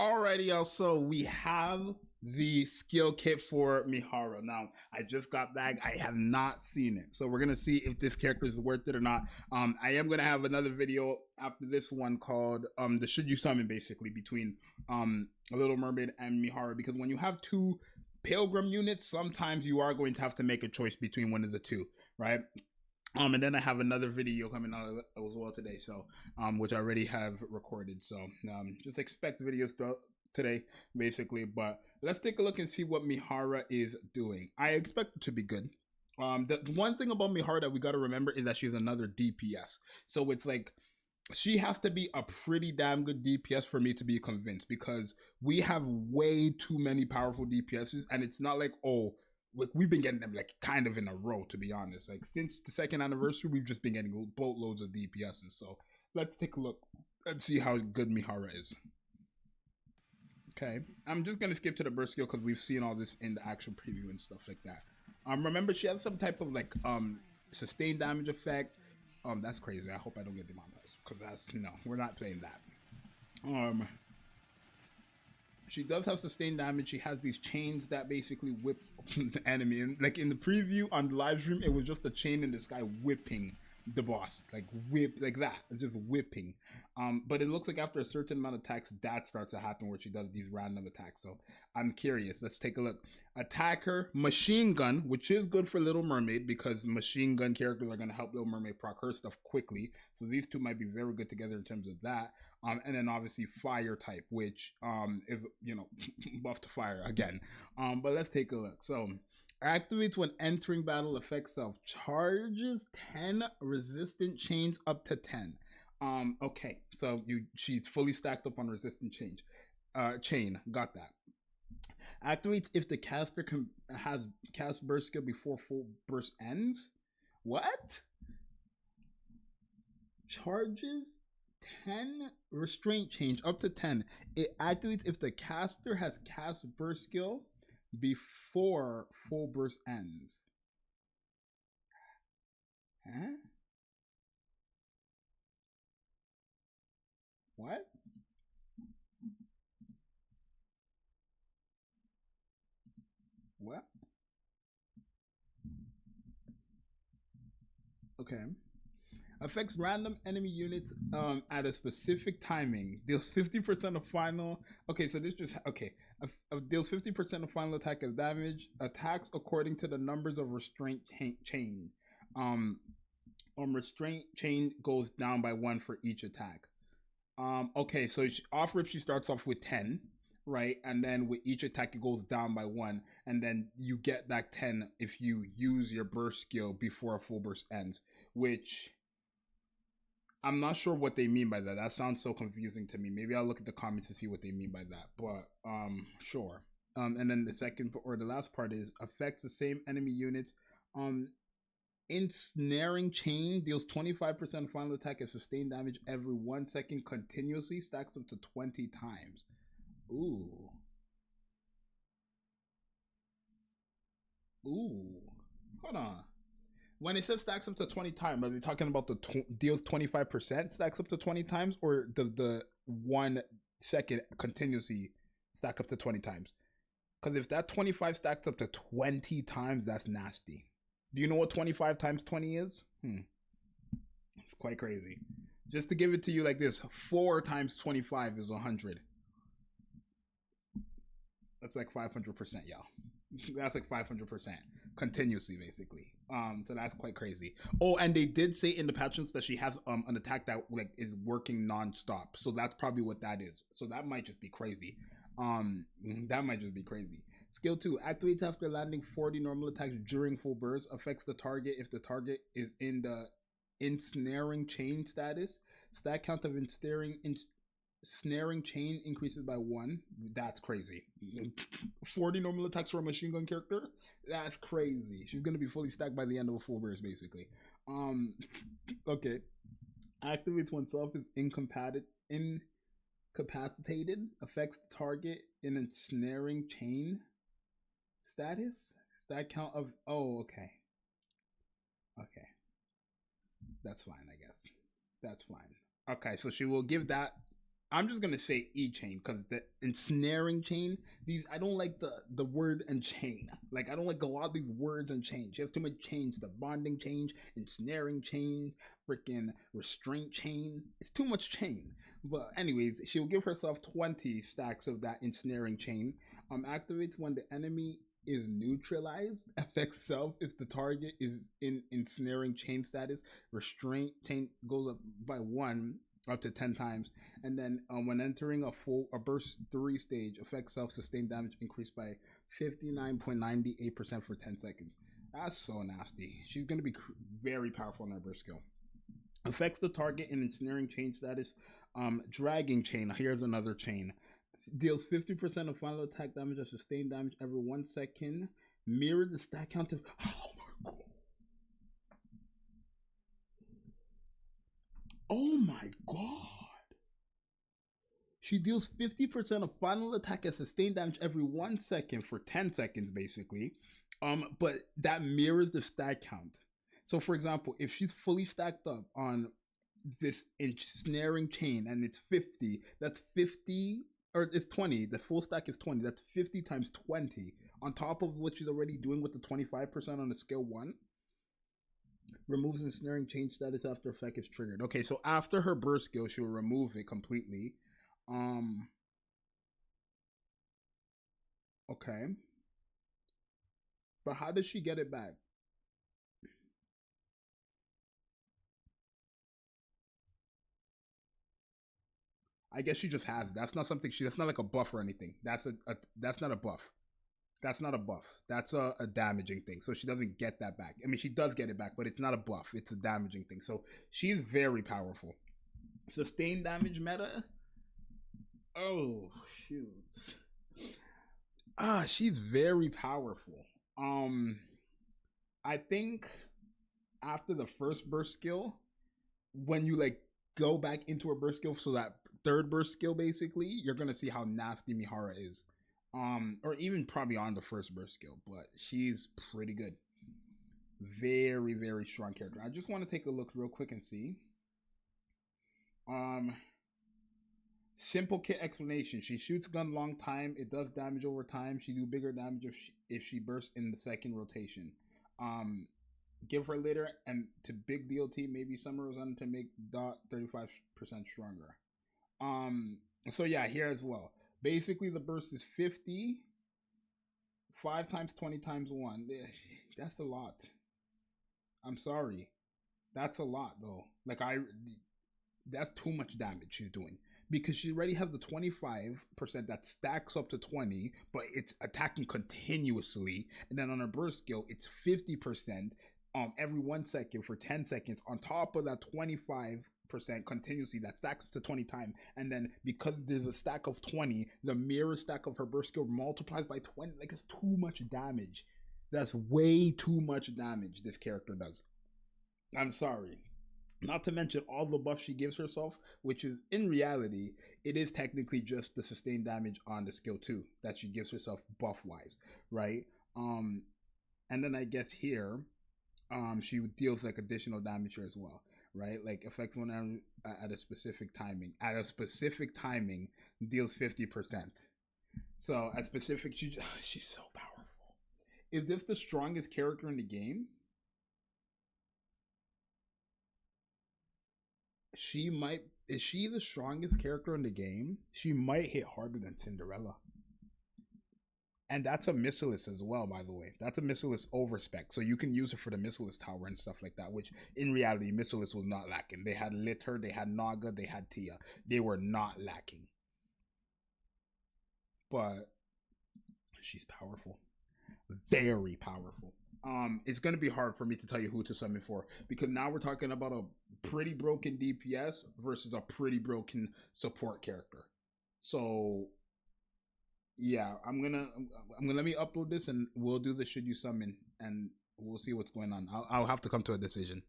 Alrighty, y'all. So we have the skill kit for Mihara. Now, I just got back. I have not seen it. So we're going to see if this character is worth it or not. I am going to have another video after this one called the Should You Summon, basically, between Little Mermaid and Mihara. Because when you have two Pilgrim units, sometimes you are going to have to make a choice between one of the two, right? And then I have another video coming out as well today, so which I already have recorded. So just expect videos today, basically. But let's take a look and see what Mihara is doing. I expect it to be good. The one thing about Mihara that we got to remember is that she's another DPS. So it's like she has to be a pretty damn good DPS for me to be convinced, because we have way too many powerful DPSs, and it's not like, oh, we've been getting them like kind of in a row, to be honest. Like since the second anniversary, we've just been getting boatloads of DPSs. So let's take a look and see how good Mihara is. Okay, I'm just gonna skip to the burst skill because we've seen all this in the actual preview and stuff like that. Remember, she has some type of like sustained damage effect. That's crazy. I hope I don't get demonetized, because that's, no, we're not playing that. She does have sustained damage. She has these chains that basically whip the enemy. And like in the preview on the live stream, it was just a chain in the sky whipping the boss, like whip, like that, just whipping. But it looks like after a certain amount of attacks, that starts to happen where she does these random attacks. So I'm curious. Let's take a look. Attacker, machine gun, which is good for Little Mermaid because machine gun characters are going to help Little Mermaid proc her stuff quickly. So these two might be very good together in terms of that. And then obviously fire type, which is, you know, buff to fire again. But let's take a look. So activates when entering battle, effects of charges 10 resistant chains up to 10. Okay, so she's fully stacked up on resistant chain. Got that. Activates if the caster has cast burst skill before full burst ends. What? Charges 10 restraint change up to 10. It activates if the caster has cast burst skill before full burst ends. Huh? What? What? Okay. Affects random enemy units at a specific timing. Deals 50% of final. Okay, so this just okay. Deals 50% of final attack as damage. Attacks according to the numbers of restraint chain. Restraint chain goes down by 1 for each attack. Okay, so she starts off with 10, right? And then with each attack it goes down by 1, and then you get back 10 if you use your burst skill before a full burst ends, which I'm not sure what they mean by that. That sounds so confusing to me. Maybe I'll look at the comments to see what they mean by that. But sure. And then the second or the last part is affects the same enemy units. Ensnaring chain deals 25% final attack and sustained damage every 1 second continuously. Stacks up to 20 times. Ooh. Ooh. Hold on. When it says stacks up to 20 times, are they talking about the deals 25% stacks up to 20 times, or does the 1 second continuously stack up to 20 times? Because if that 25 stacks up to 20 times, that's nasty. Do you know what 25 times 20 is? It's quite crazy. Just to give it to you like this, 4 times 25 is 100. That's like 500%, y'all. That's like 500% continuously, basically. So that's quite crazy. Oh, and they did say in the patch notes that she has an attack that like is working non-stop. So that's probably what that is. So that might just be crazy. That might just be crazy. Skill 2 activates after landing 40 normal attacks during full burst. Affects the target if the target is in the ensnaring chain status. Stat count of ensnaring chain increases by 1. That's crazy. 40 normal attacks for a machine gun character? That's crazy. She's gonna be fully stacked by the end of a full burst, basically. Okay. Activates when self is incapacitated. Affects the target in ensnaring chain status. Stat count of okay. That's fine, I guess. That's fine. Okay, so she will give that I'm just gonna say E-chain because the ensnaring chain. These I don't like the word and chain. Like I don't like a lot of these words and chain. She has too much change. The bonding chain, ensnaring chain, freaking restraint chain. It's too much chain. But anyways, she'll give herself 20 stacks of that ensnaring chain. Activates when the enemy is neutralized. Affects self if the target is in ensnaring chain status. Restraint chain goes up by 1 up to 10 times, and then when entering a burst 3 stage, affects self sustained damage increased by 59.98% for 10 seconds. That's so nasty. She's going to be very powerful in her burst skill. Affects the target in ensnaring chain status. Dragging chain. Here's another chain. Deals 50% of final attack damage or sustained damage every 1 second. Mirror the stack count of. Oh my god. Oh my god. She deals 50% of final attack and sustained damage every 1 second for 10 seconds, basically. But that mirrors the stack count. So, for example, if she's fully stacked up on this ensnaring chain and it's 50, that's 50, or it's 20. The full stack is 20. That's 50 times 20 on top of what she's already doing with the 25% on the skill 1. Removes ensnaring chain status after effect is triggered. Okay, so after her burst skill, she will remove it completely. Okay. But how does she get it back? I guess she just has it. That's not something that's not like a buff or anything. That's not a buff. That's not a buff. That's a damaging thing. So she doesn't get that back. I mean, she does get it back, but it's not a buff. It's a damaging thing. So she's very powerful. Sustained damage meta. Oh, shoot. She's very powerful. I think after the first burst skill, when you like go back into a burst skill, so that third burst skill, basically, you're gonna see how nasty Mihara is. Or even probably on the first burst skill, but she's pretty good. Very, very strong character. I just want to take a look real quick and see. Simple kit explanation. She shoots gun long time. It does damage over time. She do bigger damage if she bursts in the second rotation. Give her later and to big DOT, maybe Summer Rosanna to make dot 35% stronger. So yeah, here as well. Basically, the burst is 50, 5 times 20 times 1. That's a lot. I'm sorry. That's a lot, though. Like, that's too much damage she's doing. Because she already has the 25% that stacks up to 20, but it's attacking continuously. And then on her burst skill, it's 50% every 1 second for 10 seconds on top of that 25% continuously that stacks up to 20 times. And then because there's a stack of 20, the mirror stack of her burst skill multiplies by 20. Like, it's too much damage. That's way too much damage this character does. I'm sorry. Not to mention all the buffs she gives herself, which is, in reality, it is technically just the sustained damage on the skill 2 that she gives herself buff-wise, right? And then I guess here, she deals like additional damage here as well, right? Like affects one at a specific timing. At a specific timing, deals 50%. So at specific, she's so powerful. Is this the strongest character in the game? Is she the strongest character in the game? She might hit harder than Cinderella. And that's a Missilus as well, by the way. That's a Missilus overspec. So you can use her for the Missilus tower and stuff like that, which in reality, Missilus was not lacking. They had Litter, they had Naga, they had Tia. They were not lacking. But she's powerful. Very powerful. It's going to be hard for me to tell you who to summon for, because now we're talking about a pretty broken DPS versus a pretty broken support character. So yeah, I'm gonna let me upload this and we'll do the should you summon and we'll see what's going on. I'll have to come to a decision.